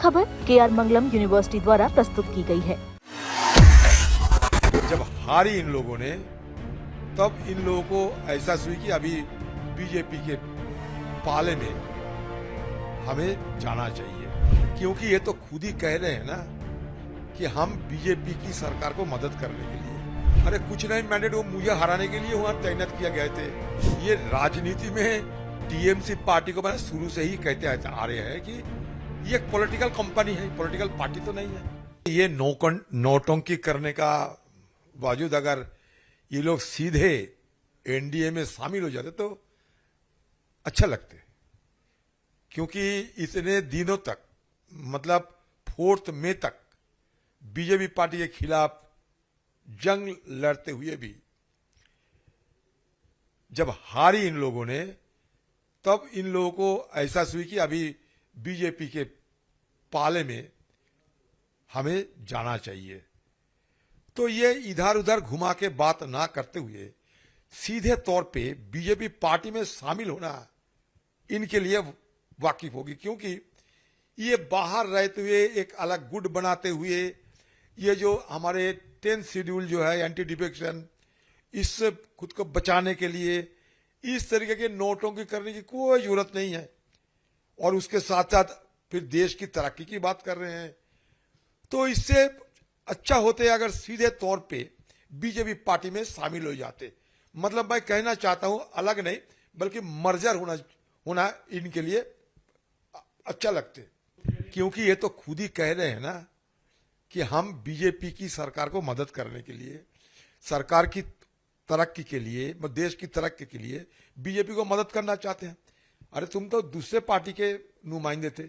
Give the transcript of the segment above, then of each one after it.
खबर KR मंगलम university द्वारा प्रस्तुत की गई है। जब हारी इन लोगों ने, तब इन लोगों को एहसास हुई कि अभी बीजेपी के पाले में हमें जाना चाहिए, क्योंकि ये तो खुद ही कह रहे हैं ना कि हम बीजेपी की सरकार को मदद करने के लिए, अरे कुछ नहीं मैंडेट वो मुझे हराने के लिए वहां तैनात किया गए थे। ये राजनीति में टीएमसी पार्टी को मैंने शुरू से ही कहते आ रहे हैं कि ये एक पॉलिटिकल कंपनी है, पॉलिटिकल पार्टी तो नहीं है। ये नौटंकी करने का बावजूद अगर ये लोग सीधे एनडीए में शामिल हो जाते तो अच्छा लगते, क्योंकि इतने दिनों तक मतलब 4 मई तक बीजेपी पार्टी के खिलाफ जंग लड़ते हुए भी जब हारी इन लोगों ने, तब इन लोगों को एहसास हुई कि अभी बीजेपी के पाले में हमें जाना चाहिए। तो ये इधर उधर घुमा के बात ना करते हुए सीधे तौर पे बीजेपी पार्टी में शामिल होना इनके लिए वाकिफ होगी, क्योंकि ये बाहर रहते हुए एक अलग गुट बनाते हुए ये जो हमारे 10th शेड्यूल जो है एंटी डिफेक्शन, इससे खुद को बचाने के लिए इस तरीके के नोटों की करने की कोई जरूरत नहीं है। और उसके साथ साथ फिर देश की तरक्की की बात कर रहे हैं, तो इससे अच्छा होते अगर सीधे तौर पे बीजेपी पार्टी में शामिल हो जाते। मतलब मैं कहना चाहता हूं अलग नहीं बल्कि मर्जर होना इनके लिए अच्छा लगते, क्योंकि ये तो खुद ही कह रहे हैं ना कि हम बीजेपी की सरकार को मदद करने के लिए, सरकार की तरक्की के लिए, देश की तरक्की के लिए बीजेपी को मदद करना चाहते हैं। अरे तुम तो दूसरे पार्टी के नुमाइंदे थे,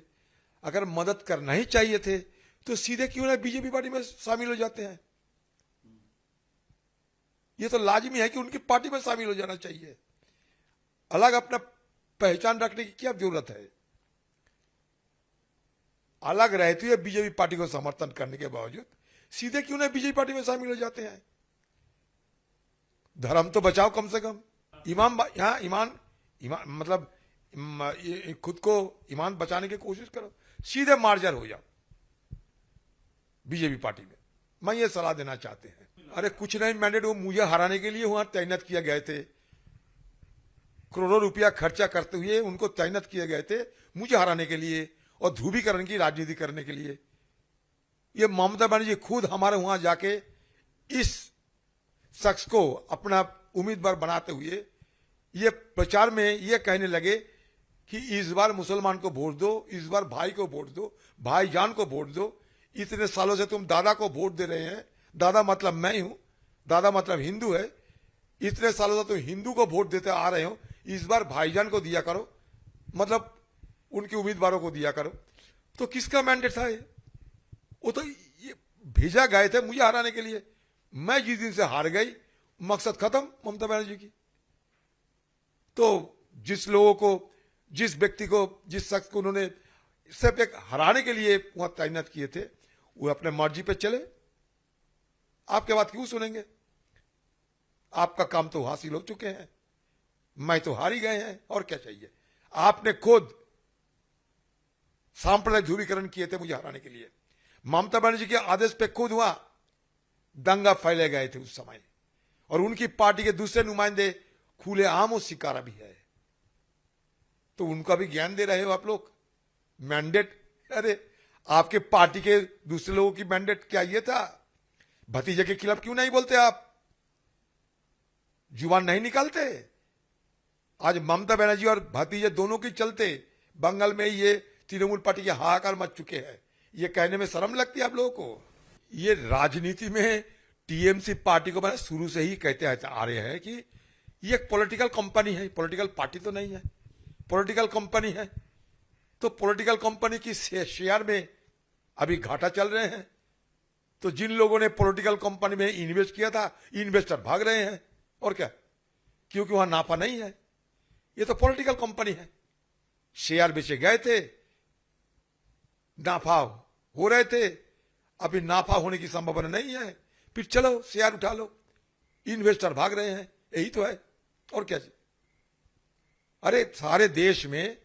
अगर मदद करना ही चाहिए थे तो सीधे क्यों ना बीजेपी पार्टी में शामिल हो जाते हैं। ये तो लाजमी है कि उनकी पार्टी में शामिल हो जाना चाहिए, अलग अपना पहचान रखने की क्या जरूरत है। अलग रहते हुए बीजेपी पार्टी को समर्थन करने के बावजूद सीधे क्यों ना बीजेपी पार्टी में शामिल हो जाते हैं। धर्म तो बचाओ कम से कम, ईमान मतलब खुद को ईमान बचाने की कोशिश करो, सीधे मार्जर हो जाओ बीजेपी पार्टी में। मैं ये सलाह देना चाहते हैं। अरे कुछ नहीं मैंडेट वो मुझे हराने के लिए वहां तैनात किया गए थे, करोड़ों रुपया खर्चा करते हुए उनको तैनात किए गए थे मुझे हराने के लिए और ध्रुवीकरण की राजनीति करने के लिए। ये ममता बनर्जी खुद हमारे वहां जाके इस शख्स को अपना उम्मीदवार बनाते हुए ये प्रचार में ये कहने लगे कि इस बार मुसलमान को वोट दो, इस बार भाई को वोट दो, भाईजान को वोट दो। इतने सालों से तुम दादा को वोट दे रहे हैं, दादा मतलब मैं हूं, दादा मतलब हिंदू है, इतने सालों से तुम हिंदू को वोट देते आ रहे हो, इस बार भाईजान को दिया करो, मतलब उनके उम्मीदवारों को दिया करो। तो किसका मैंडेट था ये? वो तो ये भेजा गए थे मुझे हराने के लिए। मैं जिस दिन से हार गई मकसद खत्म ममता बनर्जी की। तो जिस लोगों को, जिस व्यक्ति को, जिस शख्स को उन्होंने सिर्फ एक हराने के लिए वहां तैनात किए थे, वो अपने मर्जी पे चले, आपके बात क्यों सुनेंगे? आपका काम तो हासिल हो चुके हैं, मैं तो हार ही गए हैं, और क्या चाहिए। आपने खुद सांप्रदायिक ध्रुवीकरण किए थे मुझे हराने के लिए, ममता बनर्जी के आदेश पे खुद वहां दंगा फैले गए थे उस समय, और उनकी पार्टी के दूसरे नुमाइंदे खुलेआम वो शिकारा भी है। तो उनका भी ज्ञान दे रहे हो आप लोग। मैंडेट, अरे आपके पार्टी के दूसरे लोगों की मैंडेट क्या ये था? भतीजे के खिलाफ क्यों नहीं बोलते आप? जुबान नहीं निकालते? आज ममता बनर्जी और भतीजे दोनों के चलते बंगाल में ये तृणमूल पार्टी के हाहाकार मच चुके हैं। ये कहने में शर्म लगती है आप लोगों को। ये राजनीति में टीएमसी पार्टी को मैंने शुरू से ही कहते आ रहे हैं कि ये एक पॉलिटिकल कंपनी है, पॉलिटिकल पार्टी तो नहीं है, पॉलिटिकल कंपनी है। तो पॉलिटिकल कंपनी की शेयर में अभी घाटा चल रहे हैं। तो जिन लोगों ने पॉलिटिकल कंपनी में इन्वेस्ट किया था, इन्वेस्टर भाग रहे हैं, और क्या, क्योंकि वहां नाफा नहीं है। ये तो पॉलिटिकल कंपनी है, शेयर बेचे गए थे, नाफा हो रहे थे, अभी नाफा होने की संभावना नहीं है, फिर चलो शेयर उठा लो, इन्वेस्टर भाग रहे हैं, यही तो है, और क्या। अरे सारे देश में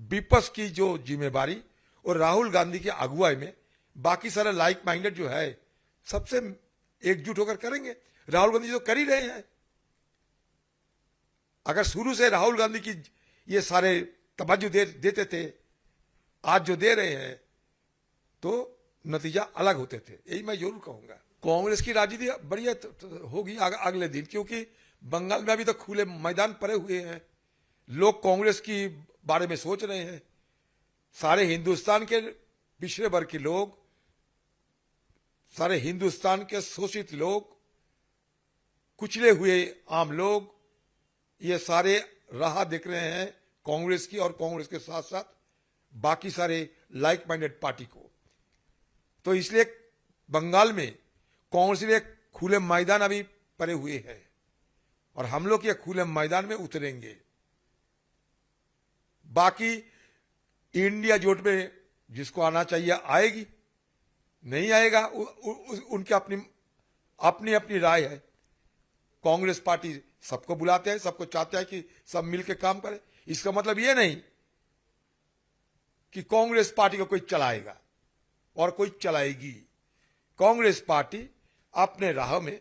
विपक्ष की जो जिम्मेवारी और राहुल गांधी की अगुवाई में बाकी सारे लाइक माइंडेड जो है सबसे एकजुट होकर करेंगे। राहुल गांधी तो कर ही रहे हैं। अगर शुरू से राहुल गांधी की ये सारे तवज्जो देते थे, आज जो दे रहे हैं, तो नतीजा अलग होते थे। यही मैं जरूर कहूंगा। कांग्रेस की राजनीति बढ़िया होगी अगले दिन, क्योंकि बंगाल में अभी तक खुले मैदान पड़े हुए हैं। लोग कांग्रेस की बारे में सोच रहे हैं। सारे हिंदुस्तान के पिछड़े वर्ग के लोग, सारे हिंदुस्तान के शोषित लोग, कुचले हुए आम लोग, ये सारे राह देख रहे हैं कांग्रेस की और कांग्रेस के साथ साथ बाकी सारे लाइक माइंडेड पार्टी को। तो इसलिए बंगाल में कांग्रेस के लिए खुले मैदान अभी पड़े हुए हैं और हम लोग ये खुले मैदान में उतरेंगे। बाकी इंडिया जोट में जिसको आना चाहिए आएगी, नहीं आएगा उनकी अपनी अपनी राय है। कांग्रेस पार्टी सबको बुलाते हैं, सबको चाहते हैं कि सब मिलकर काम करें। इसका मतलब ये नहीं कि कांग्रेस पार्टी को कोई चलाएगा और कोई चलाएगी। कांग्रेस पार्टी अपने राह में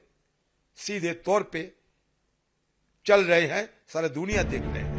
सीधे तौर पे चल रहे हैं, सारी दुनिया देख रहे हैं।